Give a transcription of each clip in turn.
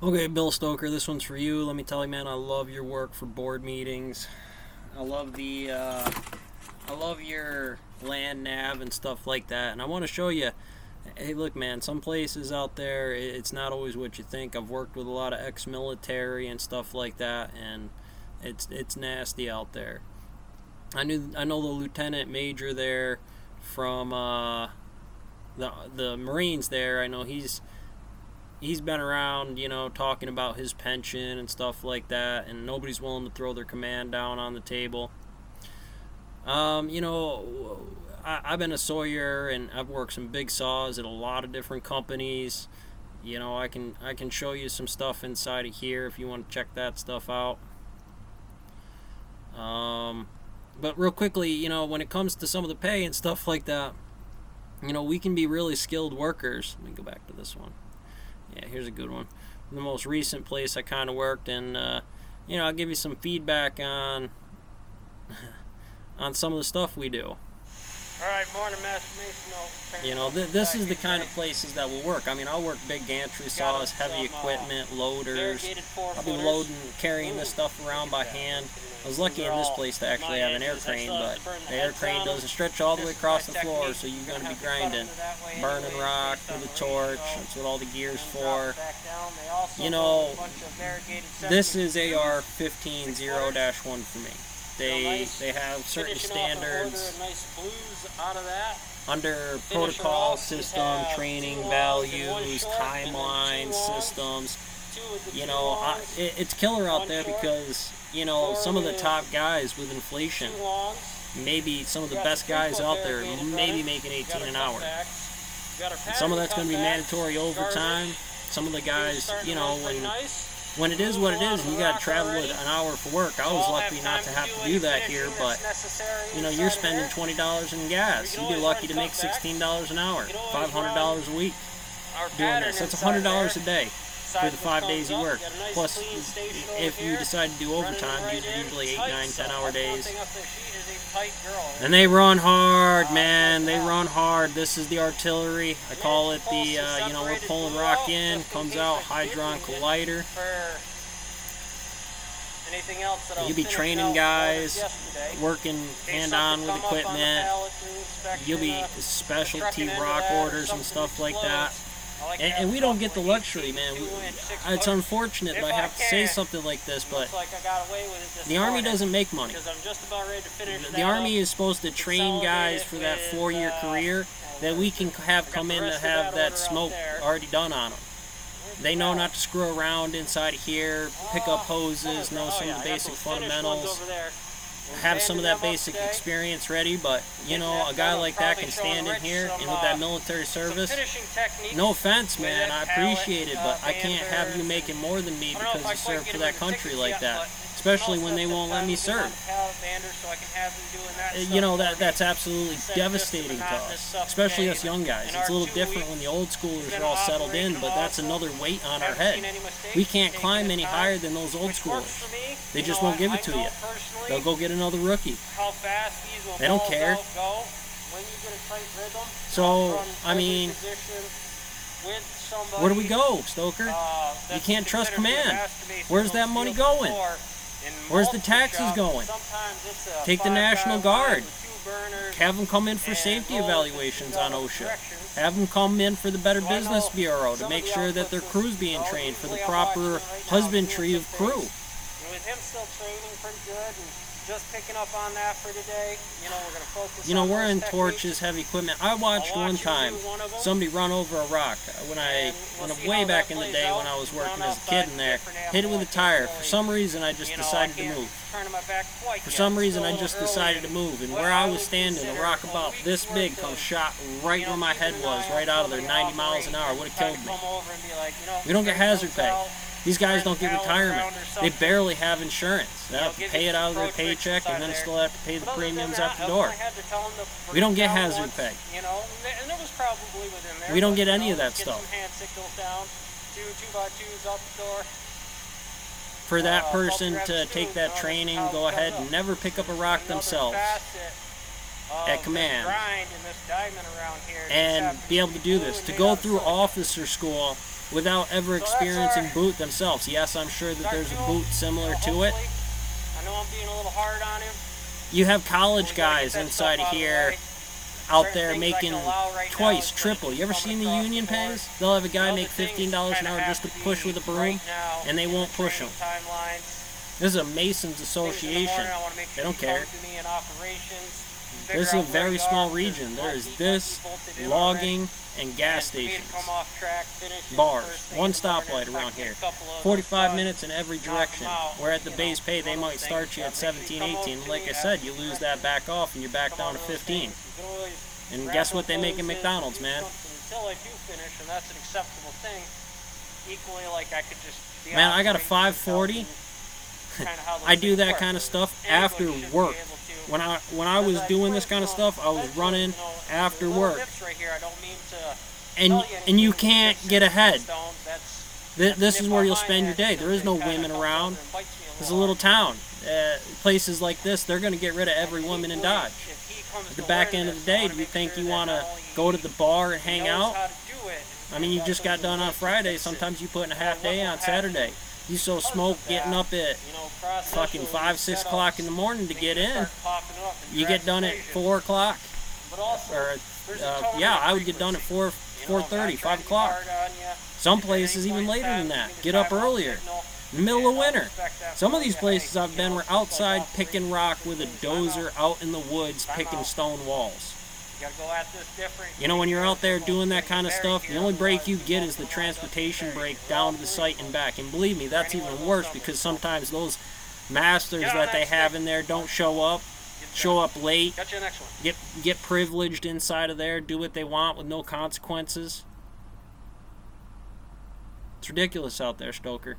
Okay, Bill Stoker, this one's for you. Let me tell you, man, I love your work for board meetings. I love I love your land nav and stuff like that. And I want to show you, hey, look, man, some places out there, it's not always what you think. I've worked with a lot of ex-military and stuff like that, and it's nasty out there. I know the lieutenant major there from the Marines there. I know he's been around, talking about his pension and stuff like that, and nobody's willing to throw their command down on the table. I've been a sawyer and I've worked some big saws at a lot of different companies. I can show you some stuff inside of here if you want to check that stuff out. But real quickly, when it comes to some of the pay and stuff like that, we can be really skilled workers. Let me go back to this one. Yeah, here's a good one. The most recent place I kind of worked, and I'll give you some feedback on on some of the stuff we do. All right, morning, Master Mason. This is the kind of places that will work. I mean, I'll work big gantry saws, heavy equipment, loaders. I'll be carrying this stuff around by hand. I was lucky in this place to actually have an air crane, but the air crane doesn't stretch all the way across the floor, so you're going to be grinding, burning rock with a torch. That's what all the gear's for. This is AR 15-0-1 for me. They have certain standards under protocol system, training values, timeline systems. It's killer out there because, some of the top guys with inflation, maybe some of the best guys out there, maybe making 18 an hour. And some of that's going to be mandatory overtime. Some of the guys, when it is what it is, and you got to travel an hour for work. I was lucky not to have to do that here, but you're spending $20 in gas. You'd be lucky to make $16 an hour, $500 a week doing this. That's $100 a day for the 5 days you work. Plus, if you decide to do overtime, usually 8, 9, 10-hour days. And they run hard, man. They run hard. This is the artillery. I call it we're pulling rock in, comes out, Hydron Collider. You'll be training guys, working hand-on with equipment. You'll be specialty rock orders and stuff like that. And we don't get the luxury, man. It's unfortunate that I have to say something like this, but the Army doesn't make money. The Army is supposed to train guys for that 4-year career that we can have come in to have that smoke already done on them. They know not to screw around inside of here, pick up hoses, know some of the basic fundamentals, have some of that basic experience ready, but a guy like that can stand in here and with that military service, no offense, man, I appreciate it, but I can't have you making more than me because you served for that country like that, especially when they won't let me serve. That's absolutely devastating to us, especially us young guys. It's a little different when the old schoolers are all settled in, but that's another weight on our head. We can't climb any higher than those old schoolers. They just won't give it to you. They'll go get another rookie. They don't care. So, I mean, where do we go, Stoker? You can't trust command. Where's that money going? Where's the taxes going? Take the National Guard. Have them come in for safety evaluations on OSHA. Have them come in for the Better Business Bureau to make sure that their crew's being trained for the proper husbandry of crew. With him still training pretty good and just picking up on that for today, we're going to focus on we're in those torches, heavy equipment. I watched one time somebody run over a rock when way back in the day when I was working as a kid in there, hit it with a tire. For some reason, I just decided to move. And where I was standing, a rock about this big comes shot right where my head was, right out of there, 90 miles an hour. Would have killed me. We don't get hazard pay. These guys don't get retirement. They barely have insurance. They have to pay it out of their paycheck and then still have to pay the premiums at the door. We don't get hazard pay. We don't get any of that stuff. For that person to take that training, go ahead and never pick up a rock themselves at command and be able to do this. To go through officer school without ever So that's experiencing our- boot themselves. Yes, I'm sure that there's a boot similar to it. Hopefully. I know I'm being a little hard on him. You have college We gotta get guys that inside stuff of out the here way. out Certain there things I making can allow right now twice, is triple. You ever coming seen the across union the board. pays? They'll have a guy Other make things $15 an kinda hour have just to to push be with a broom, right now and they in won't the push them. training timelines. This is a Masons Things in the Association. morning, I wanna make They sure don't you care. come to me in operations, This figure is a out where very you small are, region. because There is most this, people bolted in logging, already. and gas And for me to stations. come off track, finish it Bars. first thing One in the morning, stoplight if I around can get here. a couple of those 45 done, minutes in every knock 'em direction. out, Where at the you base know, pay, they one of might those start things. you at Make sure you 17, come 18. over to Like me I said, after you you lose rest. that back off and you're back Come down on to to those 15. things. You can always And grab guess some what they make in poses, McDonald's, do man? something until I do finish, and that's an acceptable thing. Equally, like I could just be Man, I got a operating 540. kinda how those I do things that work. kind of stuff Anybody after should be work. able to. When I was doing this kind of stuff, I was running after work. Right here, I don't mean to And tell and you anything, can't it's get just ahead. don't. That's This a is nip where on you'll my spend your neck day. because There is it no kinda women comes around. over and bites me It's a little hard. town. Places like this, they're going to get rid of every woman in Dodge. If he comes At the to back learn end of this, the I day, wanna do you make think sure you that want to not only go to the bar and he hang knows out? how to do it, I mean, you and just got got done on those Friday. fixes. Sometimes you put in a half And day what on will happen Saturday. You so because of smoke that, getting up at process fucking will 5, 6 set o'clock up in the morning to things get that in. start popping up in You get done at drastic 4 o'clock. But also, Or, there's a tone yeah, and I would get done at frequency. 4:30, not 5 trying to be o'clock. hard on ya. Some If at places any even point in later time than you that. need to Get up time out earlier. signal, In the middle of and I'll winter. respect that Some of from these ya. places Hey, I've been were it's just like outside operating picking rock with a systems. Time dozer out. out in the woods Time picking out. stone walls. You gotta go at this different. You know, when you're out there doing that kind of Very stuff, the here, only break you otherwise get you is the won't transportation very break here. down to All the three site of and them. back. And believe me, that's anyone even who worse knows because something. sometimes those masters Get on that they that have stick. in there don't show up, show up late, Got you next one. get privileged inside of there, do what they want with no consequences. It's ridiculous out there, Stoker.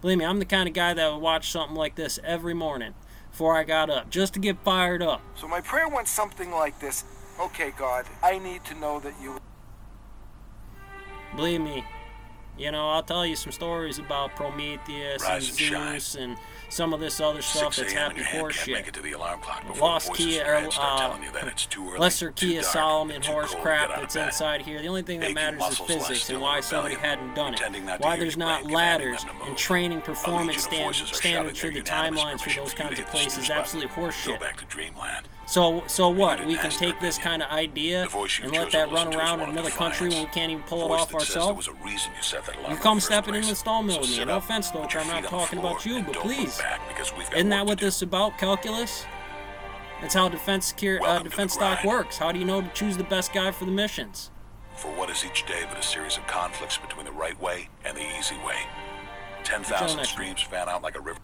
Believe me, I'm the kind of guy that would watch something like this every morning before I got up, just to get fired up. So my prayer went something like this. Okay, God, I need to know that you... Believe me, you know, I'll tell you some stories about Prometheus Rise and and shine. Zeus and some of this other stuff 6 that's a.m. and happened your hand horse can't make shit. it to the alarm clock before Lost the voices Kia, in your head start telling you that it's too early, lesser too Kia dark, Solomon and too horse cold to crap get out of that's bed. inside here. The only thing that Aching matters is muscles lie physics still and in why somebody rebellion, hadn't done it. pretending not to Why hear there's your not brain commanding ladders them to and move. training A performance legion of voices are standards for shouting the their unanimous timelines for permission those for you kinds to of hit the places snooze is absolutely button. horseshit. Go back to dreamland. So what? didn't We can ask their take this opinion. kind of idea The voice you've and let chosen that to run listen to is around one in of another country when we defiance. can't even pull A it voice off that says there ourselves? was a reason you set that alarm You in come the first stepping in place. the stone mill So with me. sit No up, offense, put Stoker. your I'm not feet on the talking floor, about you, and but don't look please. back because we've got Isn't that work what to do. this is about? Calculus? That's how defense Welcome to the defense stock grind. works. How do you know to choose the best guy for the missions? For what is each day but a series of conflicts between the right way and the easy way? Until 10,000 next streams fan out like a river.